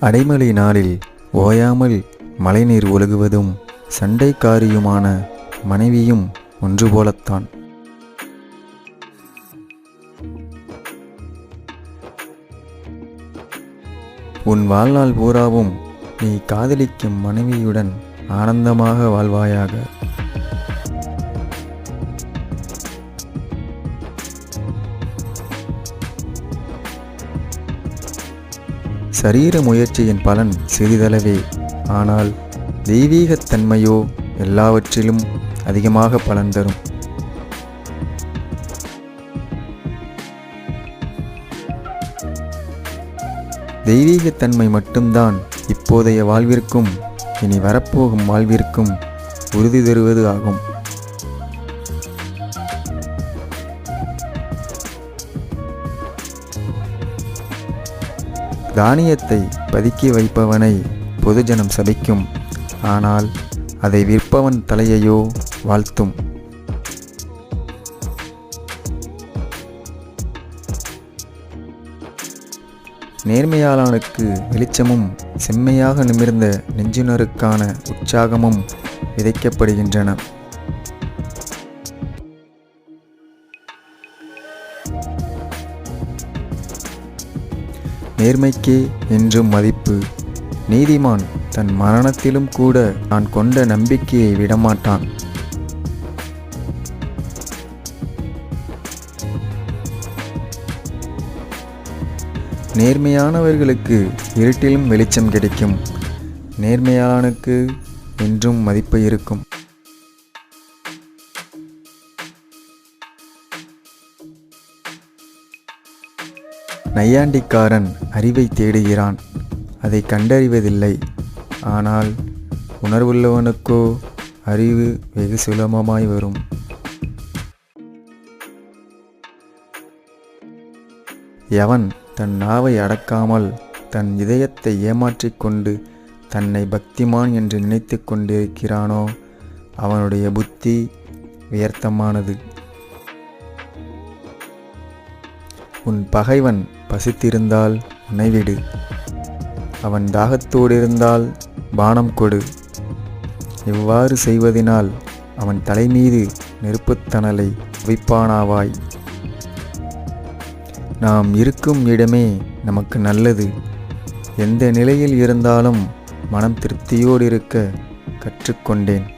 அடைமழை நாளில் ஓயாமல் மழைநீர் ஒழுகுவதும் சண்டைக்காரியுமான மனைவியும் ஒன்று போலத்தான். உன் வாழ்நாள் பூராவும் நீ காதலிக்கும் மனைவியுடன் ஆனந்தமாக வாழ்வாயாக. சரீர முயற்சியின் பலன் சிறிதளவே, ஆனால் தெய்வீகத்தன்மையோ எல்லாவற்றிலும் அதிகமாக பலன் தரும். தெய்வீகத்தன்மை மட்டும்தான் இப்போதைய வாழ்விற்கும் இனி வரப்போகும் வாழ்விற்கும் உறுதி தருவது ஆகும். தானியத்தை பதுக்கி வைப்பவனை பொதுஜனம் சபிக்கும், ஆனால் அதை விற்பவன் தலையையோ வாழ்த்தும். நேர்மையாளனுக்கு வெளிச்சமும் செம்மையாக நிமிர்ந்த நெஞ்சினருக்கான உற்சாகமும் விதைக்கப்படுகின்றன. நேர்மைக்கே என்றும் மதிப்பு. நீதிமான் தன் மரணத்திலும் கூட தான் கொண்ட நம்பிக்கையை விடமாட்டான். நேர்மையானவர்களுக்கு இருட்டிலும் வெளிச்சம் கிடைக்கும். நேர்மையாளனுக்கு என்றும் மதிப்பு இருக்கும். நையாண்டிக்காரன் அறிவை தேடுகிறான், அதை கண்டறிவதில்லை. ஆனால் உணர்வுள்ளவனுக்கோ அறிவு வெகு சுலபமாய் வரும். எவன் தன் நாவை அடக்காமல் தன் இதயத்தை ஏமாற்றிக்கொண்டு தன்னை பக்திமான் என்று நினைத்து கொண்டிருக்கிறானோ அவனுடைய புத்தி வியர்த்தமானது. உன் பகைவன் பசித்திருந்தால் உணவிடு, அவன் தாகத்தோடு இருந்தால் பானம் கொடு. இவ்வாறு செய்வதனால் அவன் தலைமீது நெருப்புத்தணலை வைப்பானாவாய். நாம் இருக்கும் இடமே நமக்கு நல்லது. எந்த நிலையில் இருந்தாலும் மனம் திருப்தியோடு இருக்க கற்றுக்கொண்டேன்.